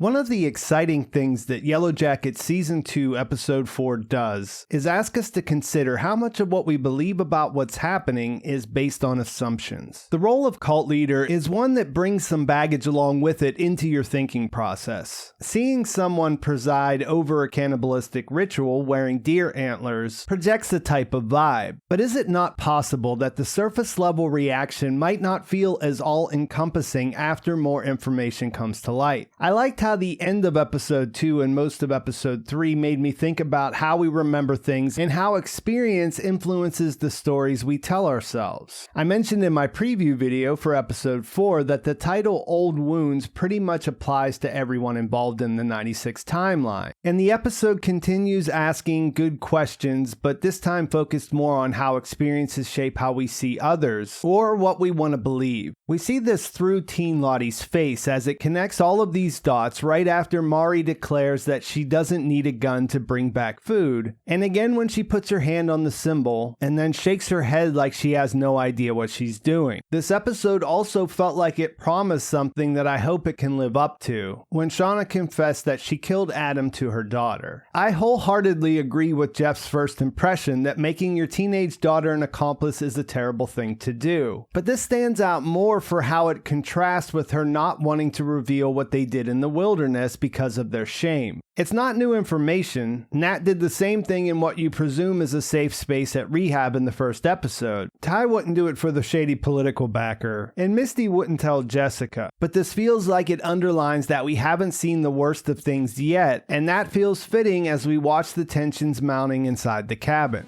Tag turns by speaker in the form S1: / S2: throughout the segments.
S1: One of the exciting things that Yellowjackets Season 2 Episode 4 does is ask us to consider how much of what we believe about what's happening is based on assumptions. The role of cult leader is one that brings some baggage along with it into your thinking process. Seeing someone preside over a cannibalistic ritual wearing deer antlers projects a type of vibe, but is it not possible that the surface level reaction might not feel as all-encompassing after more information comes to light? I liked how the end of episode 2 and most of episode 3 made me think about how we remember things and how experience influences the stories we tell ourselves. I mentioned in my preview video for episode 4 that the title Old Wounds pretty much applies to everyone involved in the 96 timeline. And the episode continues asking good questions, but this time focused more on how experiences shape how we see others, or what we want to believe. We see this through teen Lottie's face as it connects all of these dots right after Mari declares that she doesn't need a gun to bring back food, and again when she puts her hand on the symbol and then shakes her head like she has no idea what she's doing. This episode also felt like it promised something that I hope it can live up to, when Shauna confessed that she killed Adam to her daughter. I wholeheartedly agree with Jeff's first impression that making your teenage daughter an accomplice is a terrible thing to do, but this stands out more for how it contrasts with her not wanting to reveal what they did in the wilderness because of their shame. It's not new information. Nat did the same thing in what you presume is a safe space at rehab in the first episode. Ty wouldn't do it for the shady political backer, and Misty wouldn't tell Jessica. But this feels like it underlines that we haven't seen the worst of things yet, and that feels fitting as we watch the tensions mounting inside the cabin.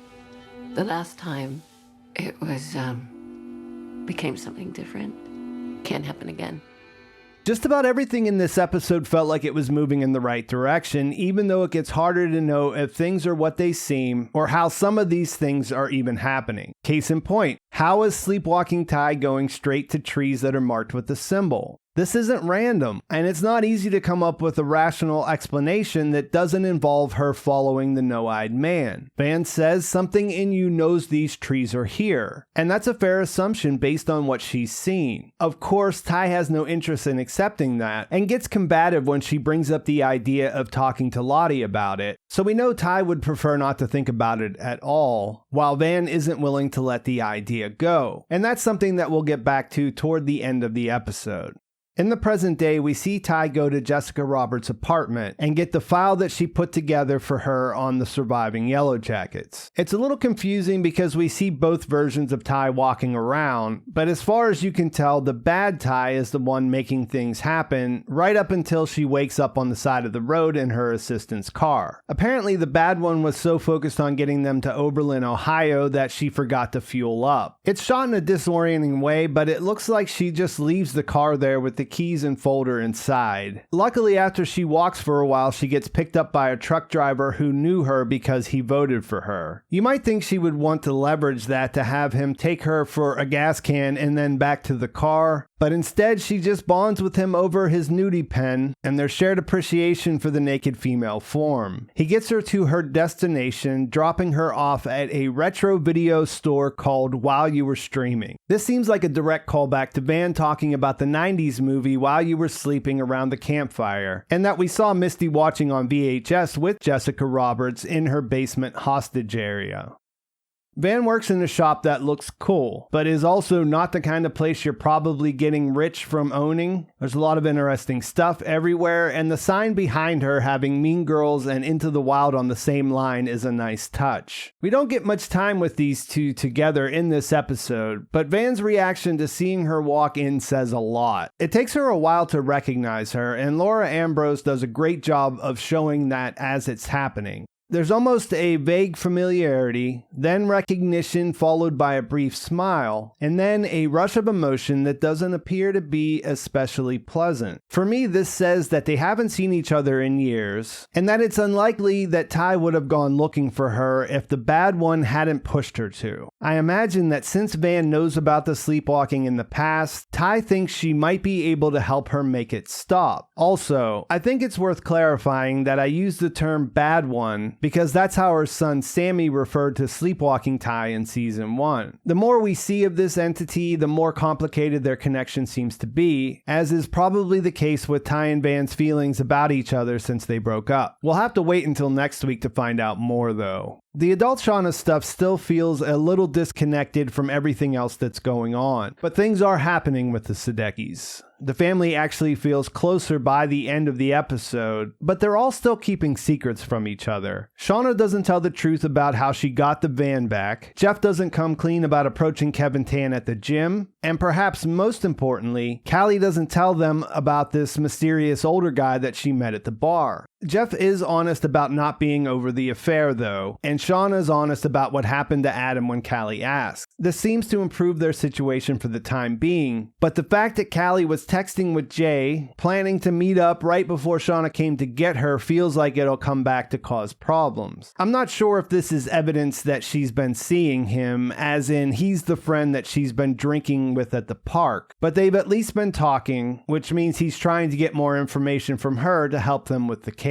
S2: The last time it was, became something different. Can't happen again.
S1: Just about everything in this episode felt like it was moving in the right direction, even though it gets harder to know if things are what they seem or how some of these things are even happening. Case in point, how is sleepwalking Ty going straight to trees that are marked with the symbol? This isn't random, and it's not easy to come up with a rational explanation that doesn't involve her following the no-eyed man. Van says something in you knows these trees are here, and that's a fair assumption based on what she's seen. Of course, Ty has no interest in accepting that, and gets combative when she brings up the idea of talking to Lottie about it, so we know Ty would prefer not to think about it at all, while Van isn't willing to let the idea go, and that's something that we'll get back to toward the end of the episode. In the present day, we see Ty go to Jessica Roberts' apartment and get the file that she put together for her on the surviving Yellowjackets. It's a little confusing because we see both versions of Ty walking around, but as far as you can tell, the bad Ty is the one making things happen right up until she wakes up on the side of the road in her assistant's car. Apparently, the bad one was so focused on getting them to Oberlin, Ohio that she forgot to fuel up. It's shot in a disorienting way, but it looks like she just leaves the car there with the keys and folder inside. Luckily, after she walks for a while, she gets picked up by a truck driver who knew her because he voted for her. You might think she would want to leverage that to have him take her for a gas can and then back to the car, but instead she just bonds with him over his nudie pen and their shared appreciation for the naked female form. He gets her to her destination, dropping her off at a retro video store called While You Were Streaming. This seems like a direct callback to Van talking about the 90s movie While You Were Sleeping around the campfire, and that we saw Misty watching on VHS with Jessica Roberts in her basement hostage area. Van works in a shop that looks cool, but is also not the kind of place you're probably getting rich from owning. There's a lot of interesting stuff everywhere, and the sign behind her having Mean Girls and Into the Wild on the same line is a nice touch. We don't get much time with these two together in this episode, but Van's reaction to seeing her walk in says a lot. It takes her a while to recognize her, and Laura Ambrose does a great job of showing that as it's happening. There's almost a vague familiarity, then recognition followed by a brief smile, and then a rush of emotion that doesn't appear to be especially pleasant. For me, this says that they haven't seen each other in years, and that it's unlikely that Ty would have gone looking for her if the bad one hadn't pushed her to. I imagine that since Van knows about the sleepwalking in the past, Ty thinks she might be able to help her make it stop. Also, I think it's worth clarifying that I use the term bad one because that's how her son Sammy referred to Sleepwalking Ty in season 1. The more we see of this entity, the more complicated their connection seems to be, as is probably the case with Ty and Van's feelings about each other since they broke up. We'll have to wait until next week to find out more though. The adult Shauna stuff still feels a little disconnected from everything else that's going on, but things are happening with the Sedeckis. The family actually feels closer by the end of the episode, but they're all still keeping secrets from each other. Shauna doesn't tell the truth about how she got the van back, Jeff doesn't come clean about approaching Kevin Tan at the gym, and perhaps most importantly, Callie doesn't tell them about this mysterious older guy that she met at the bar. Jeff is honest about not being over the affair though, and Shauna's honest about what happened to Adam when Callie asks. This seems to improve their situation for the time being, but the fact that Callie was texting with Jay, planning to meet up right before Shauna came to get her, feels like it'll come back to cause problems. I'm not sure if this is evidence that she's been seeing him, as in he's the friend that she's been drinking with at the park, but they've at least been talking, which means he's trying to get more information from her to help them with the case.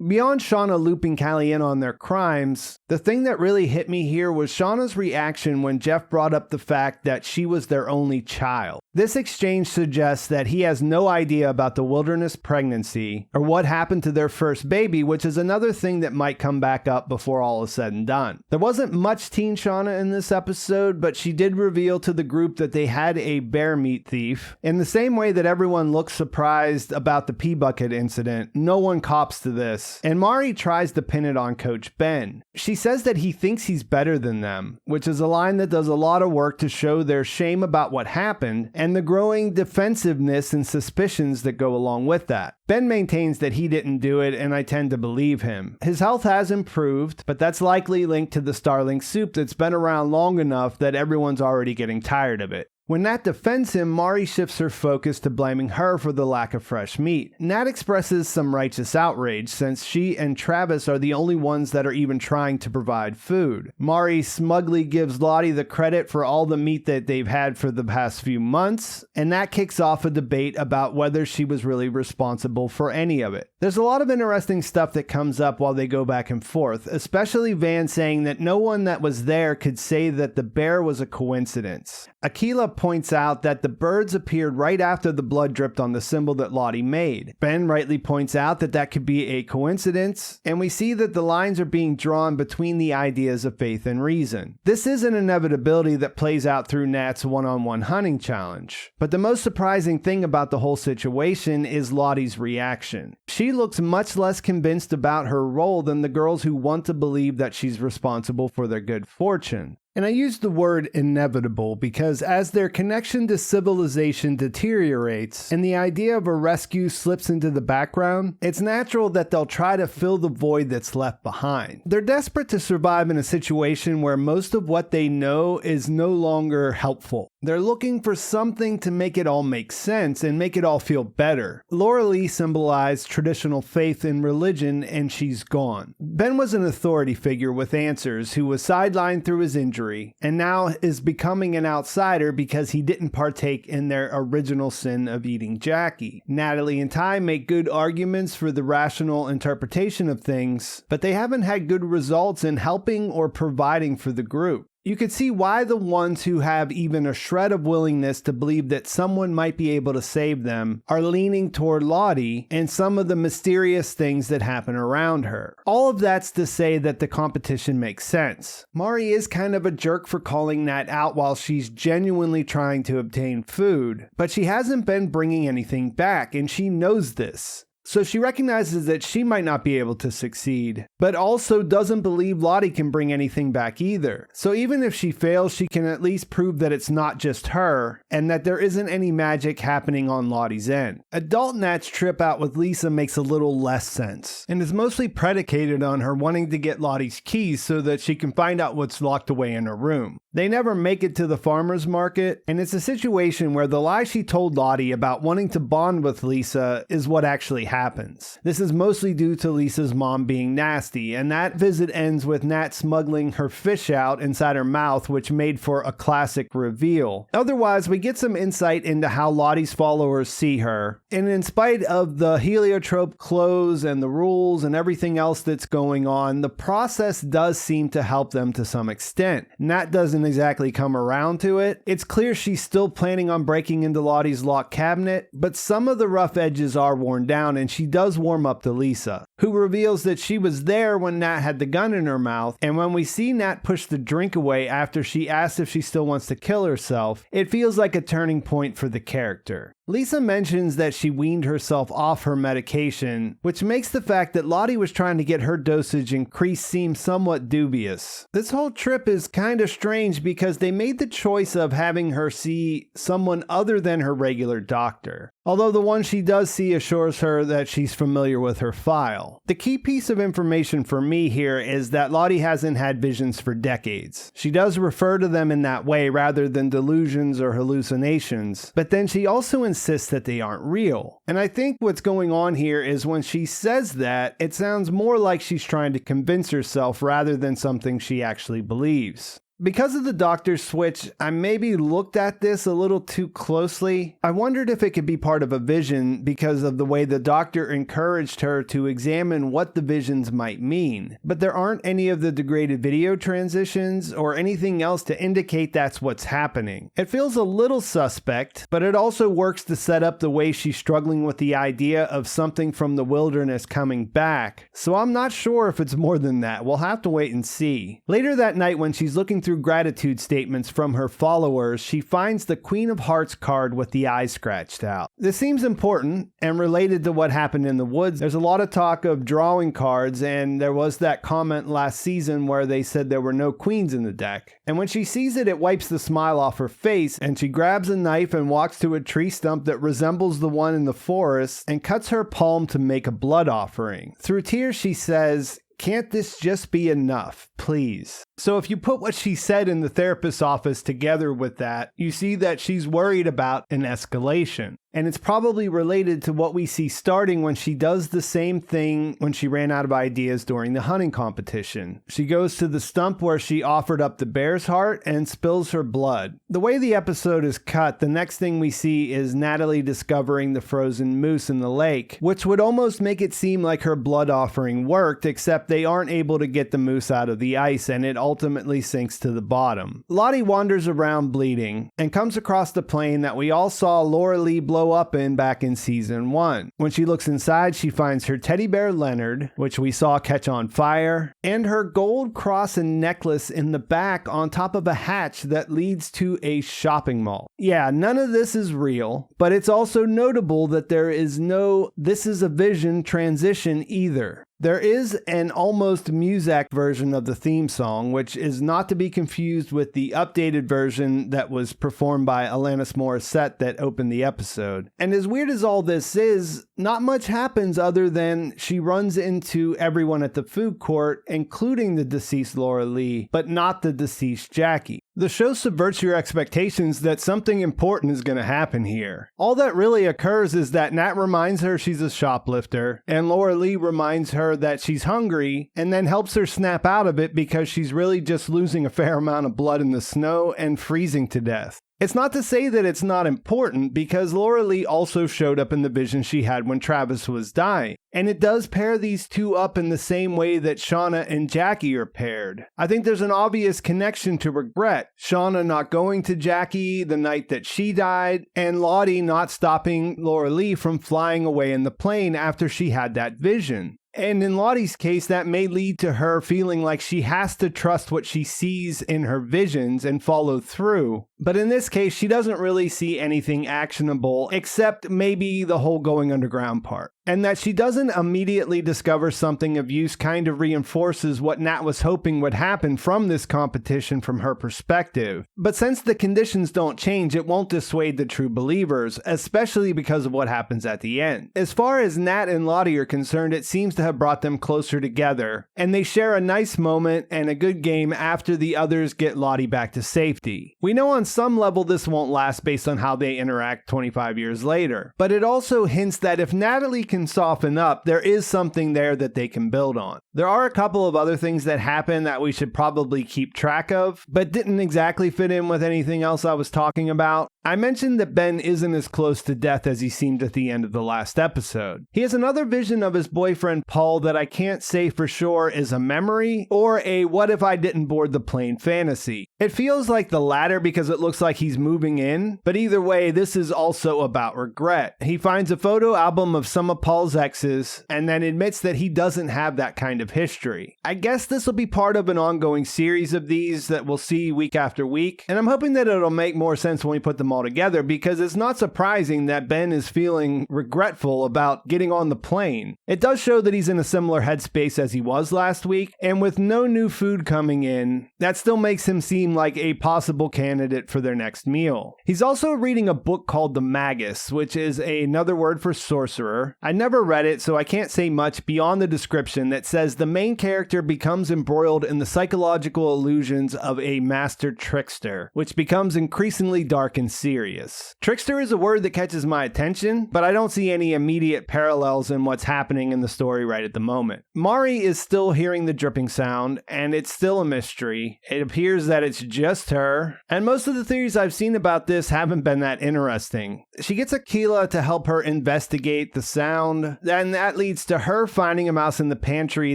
S1: Beyond Shauna looping Callie in on their crimes, the thing that really hit me here was Shauna's reaction when Jeff brought up the fact that she was their only child. This exchange suggests that he has no idea about the wilderness pregnancy or what happened to their first baby, which is another thing that might come back up before all is said and done. There wasn't much teen Shauna in this episode, but she did reveal to the group that they had a bear meat thief. In the same way that everyone looks surprised about the pea bucket incident, no one cops to this, and Mari tries to pin it on Coach Ben. She says that he thinks he's better than them, which is a line that does a lot of work to show their shame about what happened and the growing defensiveness and suspicions that go along with that. Ben maintains that he didn't do it, and I tend to believe him. His health has improved, but that's likely linked to the Starling soup that's been around long enough that everyone's already getting tired of it. When Nat defends him, Mari shifts her focus to blaming her for the lack of fresh meat. Nat expresses some righteous outrage since she and Travis are the only ones that are even trying to provide food. Mari smugly gives Lottie the credit for all the meat that they've had for the past few months, and that kicks off a debate about whether she was really responsible for any of it. There's a lot of interesting stuff that comes up while they go back and forth, especially Van saying that no one that was there could say that the bear was a coincidence. Akillah points out that the birds appeared right after the blood dripped on the symbol that Lottie made. Ben rightly points out that that could be a coincidence, and we see that the lines are being drawn between the ideas of faith and reason. This is an inevitability that plays out through Nat's one-on-one hunting challenge. But the most surprising thing about the whole situation is Lottie's reaction. She looks much less convinced about her role than the girls who want to believe that she's responsible for their good fortune. And I use the word inevitable because as their connection to civilization deteriorates and the idea of a rescue slips into the background, it's natural that they'll try to fill the void that's left behind. They're desperate to survive in a situation where most of what they know is no longer helpful. They're looking for something to make it all make sense and make it all feel better. Laura Lee symbolized traditional faith in religion, and she's gone. Ben was an authority figure with answers who was sidelined through his injury, and now is becoming an outsider because he didn't partake in their original sin of eating Jackie. Natalie and Ty make good arguments for the rational interpretation of things, but they haven't had good results in helping or providing for the group. You could see why the ones who have even a shred of willingness to believe that someone might be able to save them are leaning toward Lottie and some of the mysterious things that happen around her. All of that's to say that the competition makes sense. Mari is kind of a jerk for calling Nat out while she's genuinely trying to obtain food, but she hasn't been bringing anything back, and she knows this. So she recognizes that she might not be able to succeed, but also doesn't believe Lottie can bring anything back either. So even if she fails, she can at least prove that it's not just her, and that there isn't any magic happening on Lottie's end. Adult Nat's trip out with Lisa makes a little less sense, and is mostly predicated on her wanting to get Lottie's keys so that she can find out what's locked away in her room. They never make it to the farmer's market, and it's a situation where the lie she told Lottie about wanting to bond with Lisa is what actually happens. This is mostly due to Lisa's mom being nasty, and that visit ends with Nat smuggling her fish out inside her mouth, which made for a classic reveal. Otherwise, we get some insight into how Lottie's followers see her, and in spite of the heliotrope clothes and the rules and everything else that's going on, the process does seem to help them to some extent. Nat doesn't exactly come around to it. It's clear she's still planning on breaking into Lottie's locked cabinet, but some of the rough edges are worn down, and she does warm up to Lisa, who reveals that she was there when Nat had the gun in her mouth, and when we see Nat push the drink away after she asks if she still wants to kill herself, it feels like a turning point for the character. Lisa mentions that she weaned herself off her medication, which makes the fact that Lottie was trying to get her dosage increased seem somewhat dubious. This whole trip is kind of strange because they made the choice of having her see someone other than her regular doctor, although the one she does see assures her that she's familiar with her file. The key piece of information for me here is that Lottie hasn't had visions for decades. She does refer to them in that way rather than delusions or hallucinations, but then she also insists that they aren't real. And I think what's going on here is when she says that, it sounds more like she's trying to convince herself rather than something she actually believes. Because of the doctor's switch, I maybe looked at this a little too closely. I wondered if it could be part of a vision because of the way the doctor encouraged her to examine what the visions might mean. But there aren't any of the degraded video transitions or anything else to indicate that's what's happening. It feels a little suspect, but it also works to set up the way she's struggling with the idea of something from the wilderness coming back. So I'm not sure if it's more than that. We'll have to wait and see. Later that night, when she's looking through gratitude statements from her followers, she finds the Queen of Hearts card with the eye scratched out. This seems important and related to what happened in the woods. There's a lot of talk of drawing cards, and there was that comment last season where they said there were no queens in the deck. And when she sees it, it wipes the smile off her face, and she grabs a knife and walks to a tree stump that resembles the one in the forest and cuts her palm to make a blood offering. Through tears, she says, "Can't this just be enough, please?" So if you put what she said in the therapist's office together with that, you see that she's worried about an escalation. And it's probably related to what we see starting when she does the same thing when she ran out of ideas during the hunting competition. She goes to the stump where she offered up the bear's heart and spills her blood. The way the episode is cut, the next thing we see is Natalie discovering the frozen moose in the lake, which would almost make it seem like her blood offering worked, except they aren't able to get the moose out of the ice and it ultimately sinks to the bottom. Lottie wanders around bleeding and comes across the plane that we all saw Laura Lee blow up in back in season 1. When she looks inside, she finds her teddy bear Leonard, which we saw catch on fire, and her gold cross and necklace in the back on top of a hatch that leads to a shopping mall. Yeah, none of this is real, but it's also notable that there is no "this is a vision" transition either. There is an almost Muzak version of the theme song, which is not to be confused with the updated version that was performed by Alanis Morissette that opened the episode. And as weird as all this is, not much happens other than she runs into everyone at the food court, including the deceased Laura Lee, but not the deceased Jackie. The show subverts your expectations that something important is going to happen here. All that really occurs is that Nat reminds her she's a shoplifter, and Laura Lee reminds her that she's hungry, and then helps her snap out of it because she's really just losing a fair amount of blood in the snow and freezing to death. It's not to say that it's not important, because Laura Lee also showed up in the vision she had when Travis was dying, and it does pair these two up in the same way that Shauna and Jackie are paired. I think there's an obvious connection to regret. Shauna not going to Jackie the night that she died, and Lottie not stopping Laura Lee from flying away in the plane after she had that vision. And in Lottie's case, that may lead to her feeling like she has to trust what she sees in her visions and follow through. But in this case, she doesn't really see anything actionable, except maybe the whole going underground part. And that she doesn't immediately discover something of use kind of reinforces what Nat was hoping would happen from this competition from her perspective. But since the conditions don't change, it won't dissuade the true believers, especially because of what happens at the end. As far as Nat and Lottie are concerned, it seems to have brought them closer together, and they share a nice moment and a good game after the others get Lottie back to safety. We know on some level this won't last based on how they interact 25 years later, but it also hints that if Natalie can soften up, there is something there that they can build on. There are a couple of other things that happen that we should probably keep track of, but didn't exactly fit in with anything else I was talking about. I mentioned that Ben isn't as close to death as he seemed at the end of the last episode. He has another vision of his boyfriend Paul that I can't say for sure is a memory or a what if I didn't board the plane fantasy. It feels like the latter because it looks like he's moving in, but either way, this is also about regret. He finds a photo album of some of Paul's exes and then admits that he doesn't have that kind of history. I guess this will be part of an ongoing series of these that we'll see week after week, and I'm hoping that it'll make more sense when we put them all together, because it's not surprising that Ben is feeling regretful about getting on the plane. It does show that he's in a similar headspace as he was last week, and with no new food coming in, that still makes him seem like a possible candidate for their next meal. He's also reading a book called The Magus, which is another word for sorcerer. I never read it, so I can't say much beyond the description that says the main character becomes embroiled in the psychological illusions of a master trickster, which becomes increasingly dark and serious. Trickster is a word that catches my attention, but I don't see any immediate parallels in what's happening in the story right at the moment. Mari is still hearing the dripping sound, and it's still a mystery. It appears that it's just her, and most of the theories I've seen about this haven't been that interesting. She gets Akillah to help her investigate the sound, and that leads to her finding a mouse in the pantry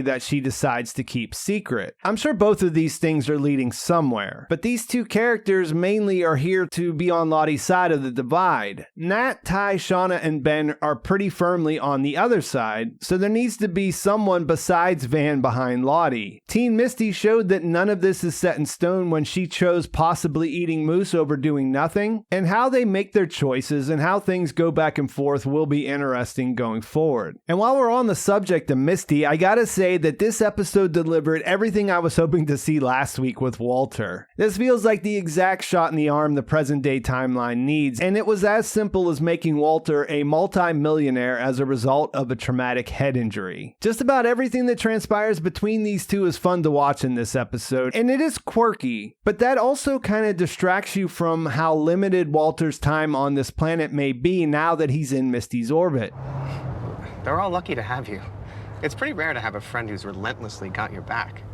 S1: that she decides to keep secret. I'm sure both of these things are leading somewhere, but these two characters mainly are here to be on Lottie's side of the divide. Nat, Ty, Shauna, and Ben are pretty firmly on the other side, so there needs to be someone besides Van behind Lottie. Teen Misty showed that none of this is set in stone when she chose possibly eating moose over doing nothing, and how they make their choices and how things go back and forth will be interesting going forward. And while we're on the subject of Misty, I gotta say that this episode delivered everything I was hoping to see last week with Walter. This feels like the exact shot in the arm the present day timeline needs, and it was as simple as making Walter a multi-millionaire as a result of a traumatic head injury. Just about everything that transpires between these two is fun to watch in this episode, and it is quirky, but that also kind of distracts you from how limited Walter's time on this planet may be now that he's in Misty's orbit.
S3: They're all lucky to have you. It's pretty rare to have a friend who's relentlessly got your back.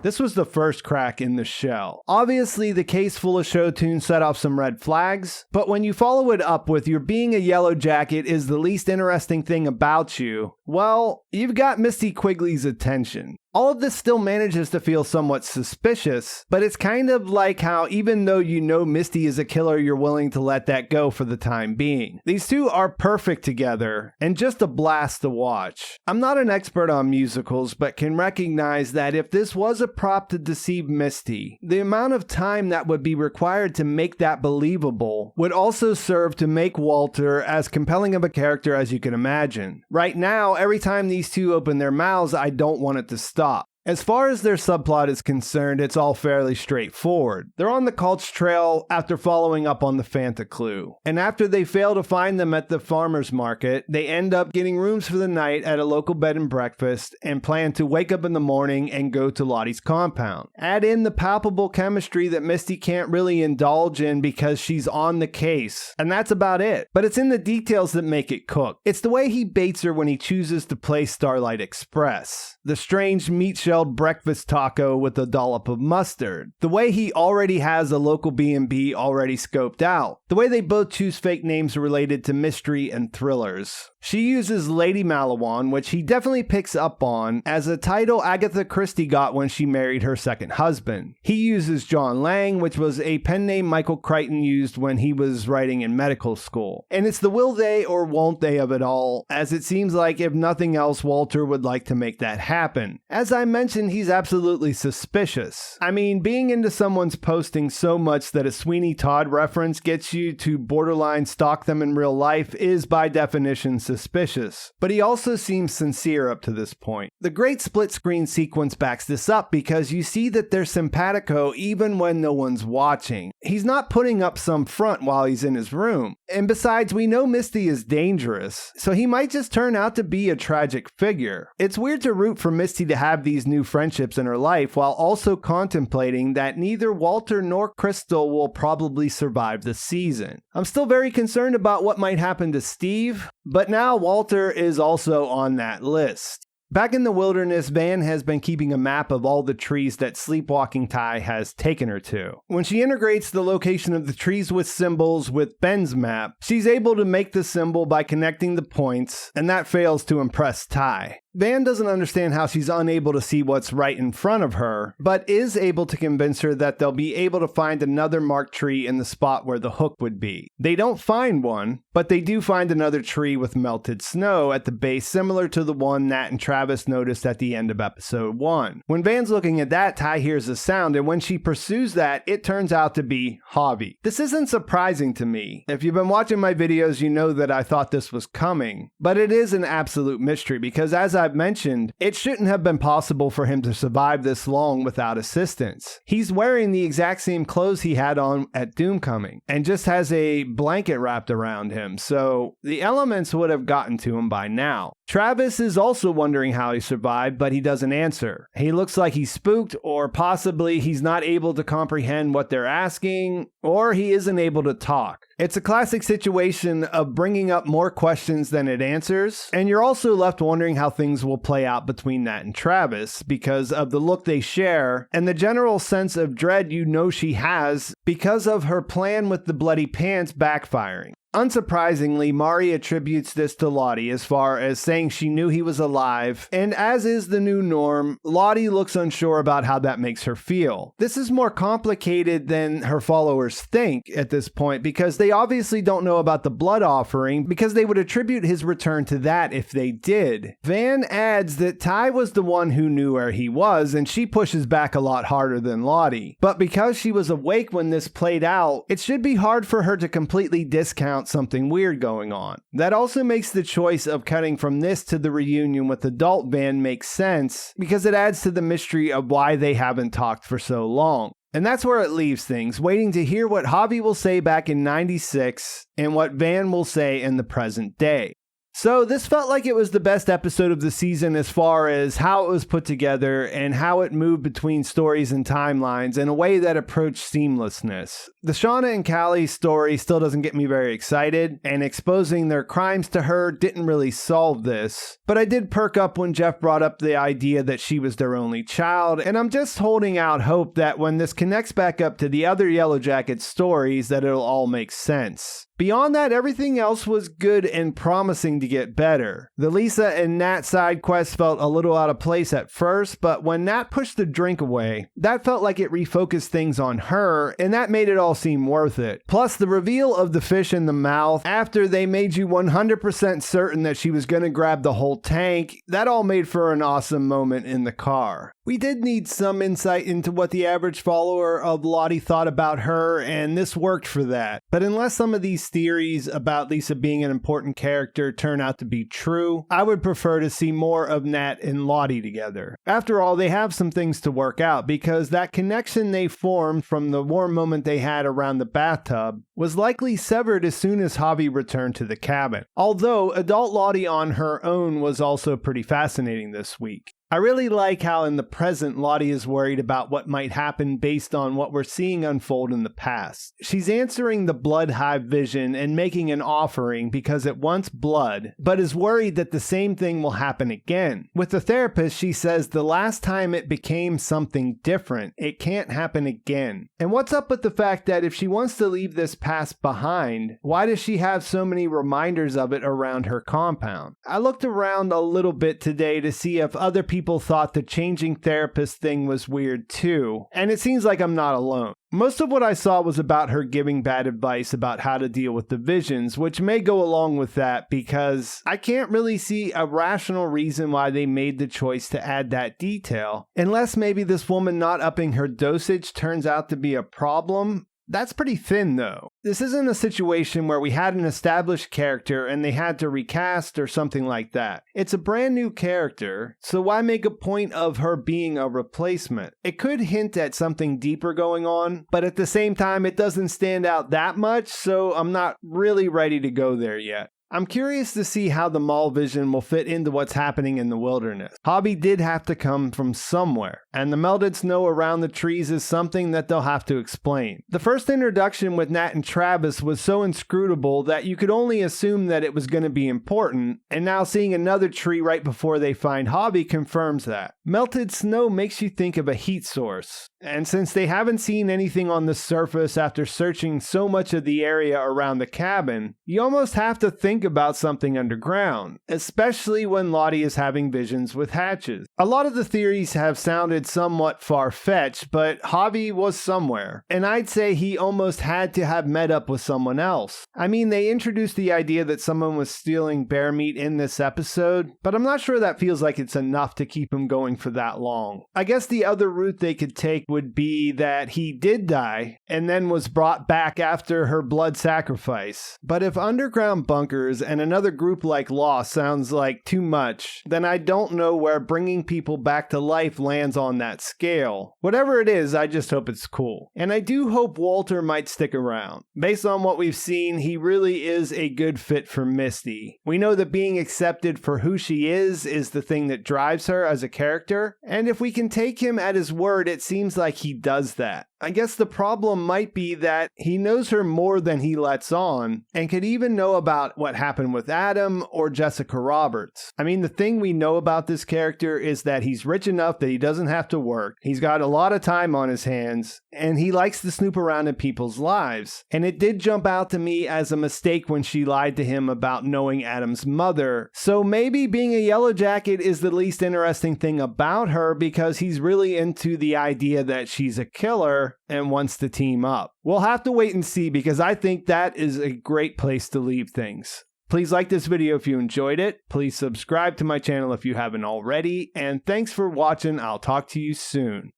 S1: This was the first crack in the shell. Obviously, the case full of show tunes set off some red flags, but when you follow it up with "your being a Yellowjacket is the least interesting thing about you," well, you've got Misty Quigley's attention. All of this still manages to feel somewhat suspicious, but it's kind of like how even though you know Misty is a killer, you're willing to let that go for the time being. These two are perfect together, and just a blast to watch. I'm not an expert on musicals, but can recognize that if this was a prop to deceive Misty, the amount of time that would be required to make that believable would also serve to make Walter as compelling of a character as you can imagine. Right now, every time these two open their mouths, I don't want it to stop. As far as their subplot is concerned, it's all fairly straightforward. They're on the Cult's trail after following up on the Fanta clue. And after they fail to find them at the farmer's market, they end up getting rooms for the night at a local bed and breakfast and plan to wake up in the morning and go to Lottie's compound. Add in the palpable chemistry that Misty can't really indulge in because she's on the case. And that's about it. But it's in the details that make it cook. It's the way he baits her when he chooses to play Starlight Express. The strange meat-shelled breakfast taco with a dollop of mustard. The way he already has a local B&B already scoped out. The way they both choose fake names related to mystery and thrillers. She uses Lady Malawan, which he definitely picks up on, as a title Agatha Christie got when she married her second husband. He uses John Lang, which was a pen name Michael Crichton used when he was writing in medical school. And it's the will they or won't they of it all, as it seems like if nothing else, Walter would like to make that happen. As I mentioned mention, he's absolutely suspicious. I mean, being into someone's posting so much that a Sweeney Todd reference gets you to borderline stalk them in real life is by definition suspicious. But he also seems sincere up to this point. The great split screen sequence backs this up because you see that they're simpatico even when no one's watching. He's not putting up some front while he's in his room. And besides, we know Misty is dangerous, so he might just turn out to be a tragic figure. It's weird to root for Misty to have these new friendships in her life while also contemplating that neither Walter nor Crystal will probably survive the season. I'm still very concerned about what might happen to Steve, but now Walter is also on that list. Back in the wilderness, Van has been keeping a map of all the trees that Sleepwalking Ty has taken her to. When she integrates the location of the trees with symbols with Ben's map, she's able to make the symbol by connecting the points, and that fails to impress Ty. Van doesn't understand how she's unable to see what's right in front of her, but is able to convince her that they'll be able to find another marked tree in the spot where the hook would be. They don't find one, but they do find another tree with melted snow at the base similar to the one Nat and Travis noticed at the end of episode 1. When Van's looking at that, Ty hears a sound, and when she pursues that, it turns out to be Javi. This isn't surprising to me. If you've been watching my videos, you know that I thought this was coming, but it is an absolute mystery because as I've mentioned, it shouldn't have been possible for him to survive this long without assistance. He's wearing the exact same clothes he had on at Doomcoming and just has a blanket wrapped around him, so the elements would have gotten to him by now. Travis is also wondering how he survived, but he doesn't answer. He looks like he's spooked, or possibly he's not able to comprehend what they're asking, or he isn't able to talk. It's a classic situation of bringing up more questions than it answers, and you're also left wondering how things will play out between Nat and Travis because of the look they share and the general sense of dread you know she has because of her plan with the bloody pants backfiring. Unsurprisingly, Mari attributes this to Lottie as far as saying she knew he was alive, and as is the new norm, Lottie looks unsure about how that makes her feel. This is more complicated than her followers think at this point because they obviously don't know about the blood offering because they would attribute his return to that if they did. Van adds that Ty was the one who knew where he was, and she pushes back a lot harder than Lottie. But because she was awake when this played out, it should be hard for her to completely discount something weird going on. That also makes the choice of cutting from this to the reunion with adult Van make sense because it adds to the mystery of why they haven't talked for so long. And that's where it leaves things, waiting to hear what Javi will say back in '96 and what Van will say in the present day. So this felt like it was the best episode of the season as far as how it was put together and how it moved between stories and timelines in a way that approached seamlessness. The Shauna and Callie story still doesn't get me very excited, and exposing their crimes to her didn't really solve this. But I did perk up when Jeff brought up the idea that she was their only child, and I'm just holding out hope that when this connects back up to the other Yellowjackets stories that it'll all make sense. Beyond that, everything else was good and promising to get better. The Lisa and Nat side quest felt a little out of place at first, but when Nat pushed the drink away, that felt like it refocused things on her, and that made it all seem worth it. Plus, the reveal of the fish in the mouth after they made you 100% certain that she was going to grab the whole tank, that all made for an awesome moment in the car. We did need some insight into what the average follower of Lottie thought about her, and this worked for that. But unless some of these theories about Lisa being an important character turn out to be true, I would prefer to see more of Nat and Lottie together. After all, they have some things to work out, because that connection they formed from the warm moment they had around the bathtub was likely severed as soon as Javi returned to the cabin. Although adult Lottie on her own was also pretty fascinating this week. I really like how in the present Lottie is worried about what might happen based on what we're seeing unfold in the past. She's answering the blood hive vision and making an offering because it wants blood, but is worried that the same thing will happen again. With the therapist, she says the last time it became something different, it can't happen again. And what's up with the fact that if she wants to leave this past past behind? Why does she have so many reminders of it around her compound? I looked around a little bit today to see if other people thought the changing therapist thing was weird too, and it seems like I'm not alone. Most of what I saw was about her giving bad advice about how to deal with the visions, which may go along with that because I can't really see a rational reason why they made the choice to add that detail. Unless maybe this woman not upping her dosage turns out to be a problem. That's pretty thin though. This isn't a situation where we had an established character and they had to recast or something like that. It's a brand new character, so why make a point of her being a replacement? It could hint at something deeper going on, but at the same time it doesn't stand out that much, so I'm not really ready to go there yet. I'm curious to see how the mall vision will fit into what's happening in the wilderness. Javi did have to come from somewhere, and the melted snow around the trees is something that they'll have to explain. The first introduction with Nat and Travis was so inscrutable that you could only assume that it was going to be important, and now seeing another tree right before they find Javi confirms that. Melted snow makes you think of a heat source, and since they haven't seen anything on the surface after searching so much of the area around the cabin, you almost have to think about something underground, especially when Lottie is having visions with hatches. A lot of the theories have sounded somewhat far-fetched, but Javi was somewhere, and I'd say he almost had to have met up with someone else. I mean, they introduced the idea that someone was stealing bear meat in this episode, but I'm not sure that feels like it's enough to keep him going for that long. I guess the other route they could take would be that he did die and then was brought back after her blood sacrifice. But if underground bunkers and another group like Lost sounds like too much, then I don't know where bringing people back to life lands on that scale. Whatever it is, I just hope it's cool. And I do hope Walter might stick around. Based on what we've seen, he really is a good fit for Misty. We know that being accepted for who she is the thing that drives her as a character, and if we can take him at his word, it seems like he does that. I guess the problem might be that he knows her more than he lets on, and could even know about what happened with Adam or Jessica Roberts. I mean, the thing we know about this character is that he's rich enough that he doesn't have to work, he's got a lot of time on his hands, and he likes to snoop around in people's lives. And it did jump out to me as a mistake when she lied to him about knowing Adam's mother, so maybe being a Yellowjacket is the least interesting thing about her because he's really into the idea that she's a killer and wants to team up. We'll have to wait and see because I think that is a great place to leave things. Please like this video if you enjoyed it. Please subscribe to my channel if you haven't already. And thanks for watching. I'll talk to you soon.